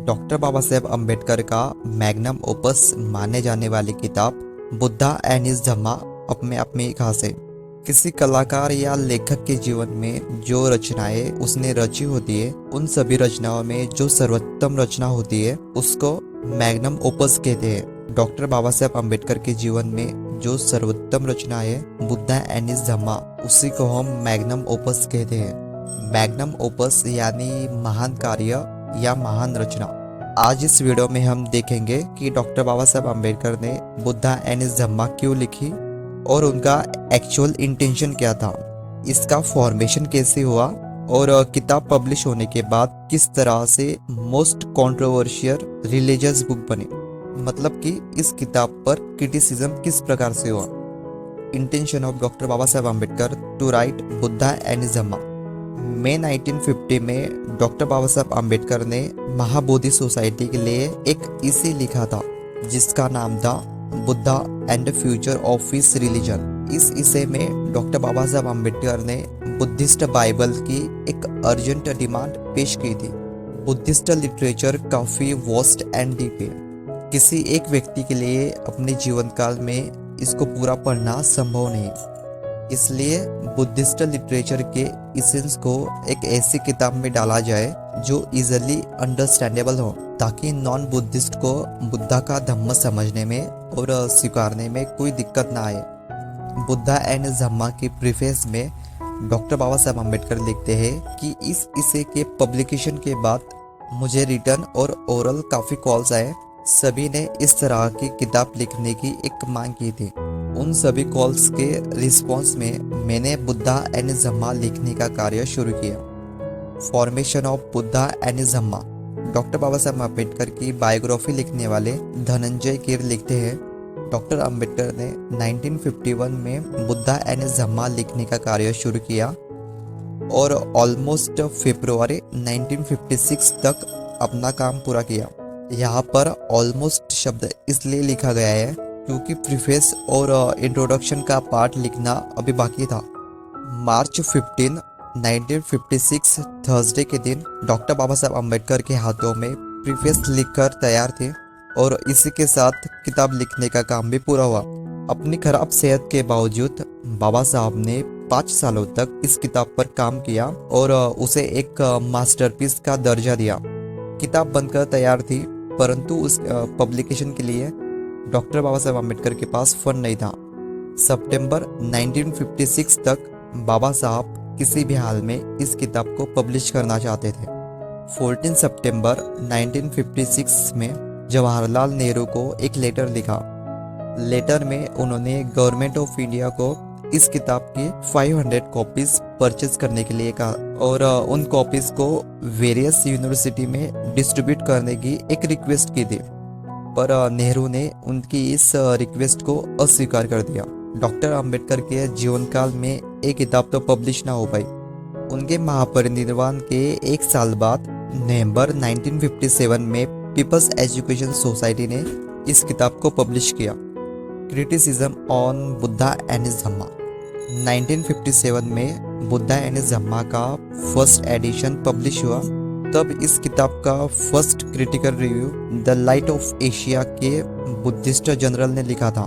Doctor Baba Saheb Ambedkar का magnum opus माने जाने वाली किताब बुद्धा एंड हिज धम्मा अपने आप में एक खास है। किसी कलाकार या लेखक के जीवन में जो रचनाएं उसने रची होती है, उन सभी रचनाओं में जो सर्वोत्तम रचना होती है उसको मैग्नम ओपस कहते हैं। डॉक्टर बाबा साहेब अम्बेडकर के जीवन में जो सर्वोत्तम रचना है बुद्धा एंड हिज धम्मा, उसी को हम मैग्नम ओपस कहते हैं। मैग्नम ओपस यानी महान कार्य या महान रचना। आज इस वीडियो में हम देखेंगे कि डॉक्टर बाबा साहेब अम्बेडकर ने बुद्धा एंड हिज धम्मा क्यों लिखी और उनका एक्चुअल इंटेंशन क्या था, इसका फॉर्मेशन कैसे हुआ और किताब पब्लिश होने के बाद किस तरह से मोस्ट कंट्रोवर्शियल रिलीजियस बुक बनी। मतलब कि इस किताब पर क्रिटिसिज्म किस प्रकार से हुआ। Intention of doctor Baba Saheb Ambedkar to write Buddha and his Dhamma. मई 1950 में डॉक्टर बाबा साहब अम्बेडकर ने महाबोधि सोसाइटी के लिए एक इसे लिखा था जिसका नाम था Buddha and the future of his religion. इस इसे में डॉक्टर बाबा साहब अम्बेडकर ने बुद्धिस्ट बाइबल की एक अर्जेंट डिमांड पेश की थी। बुद्धिस्ट लिटरेचर काफी वास्ट एंड डीप है। किसी एक व्यक्ति के लिए अपने जीवन काल में इसको पूरा पढ़ना संभव नहीं, इसलिए बुद्धिस्ट लिटरेचर के इसेंस को एक ऐसी किताब में डाला जाए जो इजीली अंडरस्टैंडेबल हो, ताकि नॉन बुद्धिस्ट को बुद्धा का धम्म समझने में और स्वीकारने में कोई दिक्कत ना आए। बुद्धा एंड धम्मा के प्रीफेस में डॉक्टर बाबा साहब अम्बेडकर लिखते हैं कि इस इसे के पब्लिकेशन के बाद मुझे रिटर्न और ओरल काफ़ी कॉल्स आए। सभी ने इस तरह की किताब लिखने की एक मांग की थी। उन सभी कॉल्स के रिस्पॉन्स में मैंने बुद्धा एंड हिज धम्मा लिखने का कार्य शुरू किया। Formation of Buddha and his Dhamma. Doctor Baba Sahab Ambedkar की बायोग्राफी लिखने वाले धनंजय कीर लिखते हैं, डॉक्टर अम्बेडकर ने 1951 में बुद्धा एंड हिज धम्मा लिखने का कार्य शुरू किया और ऑलमोस्ट फरवरी 1956 तक अपना काम पूरा किया। यहाँ पर ऑलमोस्ट शब्द इसलिए लिखा गया है क्योंकि प्रीफेस और इंट्रोडक्शन का पार्ट लिखना अभी बाकी था। मार्च 15, 1956 थर्सडे के दिन डॉक्टर बाबा साहब अम्बेडकर के हाथों में प्रीफेस लिखकर तैयार थे और इसी के साथ किताब लिखने का काम भी पूरा हुआ। अपनी खराब सेहत के बावजूद बाबा साहब ने 5 सालों तक इस किताब पर काम किया और उसे एक मास्टरपीस का दर्जा दिया। किताब बनकर तैयार थी, परंतु उस पब्लिकेशन के लिए डॉक्टर बाबा साहब अम्बेडकर के पास फंड नहीं था। सितंबर 1956 तक बाबा साहब किसी भी हाल में इस किताब को पब्लिश करना चाहते थे। 14 सितंबर 1956 में जवाहरलाल नेहरू को एक लेटर लिखा। लेटर में उन्होंने गवर्नमेंट ऑफ इंडिया को इस किताब की 500 कॉपीज परचेज करने के लिए कहा और उन कॉपीज को वेरियस यूनिवर्सिटी में डिस्ट्रीब्यूट करने की एक रिक्वेस्ट की थी, पर नेहरू ने उनकी इस रिक्वेस्ट को अस्वीकार कर दिया। डॉक्टर अंबेडकर के जीवन काल में एक किताब तो पब्लिश ना हो पाई। उनके महापरिनिर्वाण के एक साल बाद नवंबर 1957 में पीपल्स एजुकेशन सोसाइटी ने इस किताब को पब्लिश किया, criticism on Buddha and his Dhamma. 1957 में बुद्धा एंड हिज धम्मा का फर्स्ट एडिशन पब्लिश हुआ। तब इस किताब का first critical review the light of Asia के बुद्धिस्ट जर्नल ने लिखा था।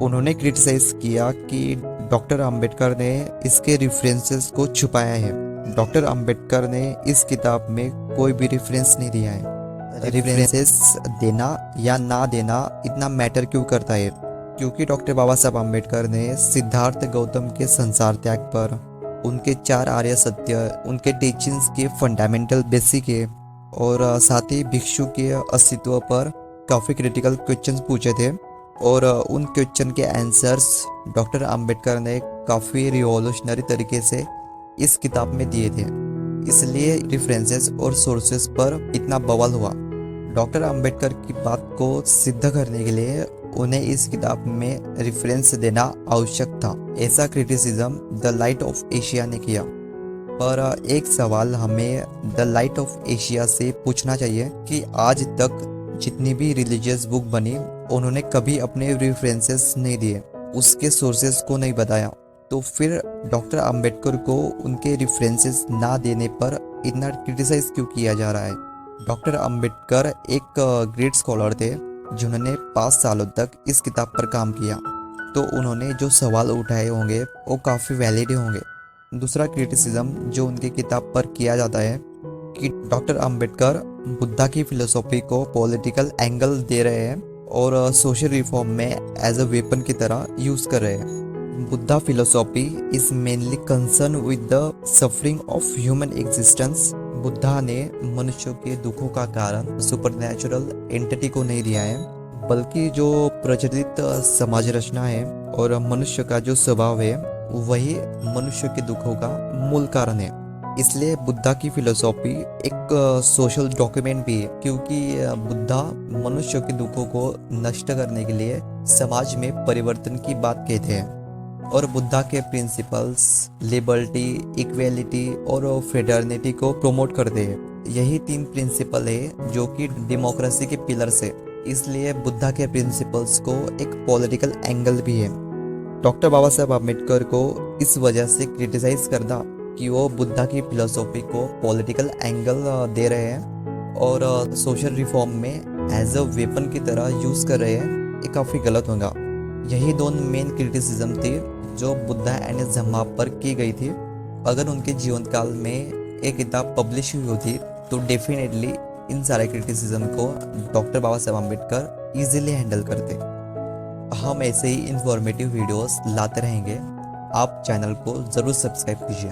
उन्होंने क्रिटिसाइज किया कि डॉक्टर अंबेडकर ने इसके रेफरेंसेस को छुपाया है। डॉक्टर अंबेडकर ने इस किताब में कोई भी रेफरेंस नहीं दिया है। रेफरेंसेस देना या ना देना इतना मैटर क्यों करता है? क्योंकि डॉक्टर बाबा साहब अम्बेडकर ने सिद्धार्थ गौतम के संसार त्याग पर, उनके 4 आर्य सत्य, उनके टीचिंग्स के फंडामेंटल बेसिक है और साथ ही भिक्षु के अस्तित्व पर काफ़ी क्रिटिकल क्वेश्चंस पूछे थे और उन क्वेश्चन के आंसर्स डॉक्टर अंबेडकर ने काफ़ी रिवॉल्यूशनरी तरीके से इस किताब में दिए थे। इसलिए रेफरेंसेस और सोर्सेस पर इतना बवाल हुआ। डॉक्टर अंबेडकर की बात को सिद्ध करने के लिए उन्हें इस किताब में रेफरेंस देना आवश्यक था, ऐसा criticism the light of Asia ने किया। पर एक सवाल हमें द लाइट ऑफ एशिया से पूछना चाहिए कि आज तक जितनी भी रिलीजियस बुक बनी उन्होंने कभी अपने रेफरेंसेस नहीं दिए, उसके सोर्सेस को नहीं बताया, तो फिर डॉक्टर अंबेडकर को उनके रेफरेंसेस ना देने पर इतना क्रिटिसाइज क्यों किया जा रहा है? डॉक्टर अंबेडकर एक ग्रेट स्कॉलर थे जिन्होंने 5 सालों तक इस किताब पर काम किया। तो उन्होंने जो सवाल उठाए होंगे वो काफ़ी वैलिड होंगे। दूसरा क्रिटिसिज्म जो उनकी किताब पर किया जाता है कि डॉक्टर अंबेडकर बुद्धा की फिलोसॉफी को पॉलिटिकल एंगल दे रहे हैं और सोशल रिफॉर्म में एज अ वेपन की तरह यूज़ कर रहे हैं। Buddha philosophy is mainly concern with the suffering of human existence. Buddha ने मनुष्यों के दुखों का कारण सुपरनैचुरल एंटिटी को नहीं दिया है, बल्कि जो प्रचलित समाज रचना है और मनुष्य का जो स्वभाव है वही मनुष्य के दुखों का मूल कारण है। इसलिए बुद्धा की फिलोसॉफी एक सोशल डॉक्यूमेंट भी है, क्योंकि बुद्धा मनुष्य के दुखों को नष्ट करने के लिए समाज में परिवर्तन की बात कहते हैं। और बुद्धा के प्रिंसिपल्स लिबर्टी, इक्वेलिटी और फ्रेटर्निटी को प्रमोट करते हैं। यही 3 प्रिंसिपल है जो कि डेमोक्रेसी के पिलर्स है। इसलिए बुद्धा के प्रिंसिपल्स को एक पॉलिटिकल एंगल भी है। डॉक्टर बाबा साहब अम्बेडकर को इस वजह से क्रिटिसाइज करना कि वो बुद्धा की फिलोसॉफी को पॉलिटिकल एंगल दे रहे हैं और सोशल रिफॉर्म में एज अ वेपन की तरह यूज़ कर रहे हैं, ये काफ़ी गलत होगा। यही दोनों मेन क्रिटिसिज्म थी जो बुद्धा एंड हिज धम्मा पर की गई थी। अगर उनके जीवन काल में एक किताब पब्लिश हुई होती तो डेफिनेटली इन सारे क्रिटिसिज्म को doctor Baba Sahab Ambedkar easily handle करते। हम ऐसे ही इंफॉर्मेटिव वीडियोस लाते रहेंगे। आप चैनल को ज़रूर सब्सक्राइब कीजिए।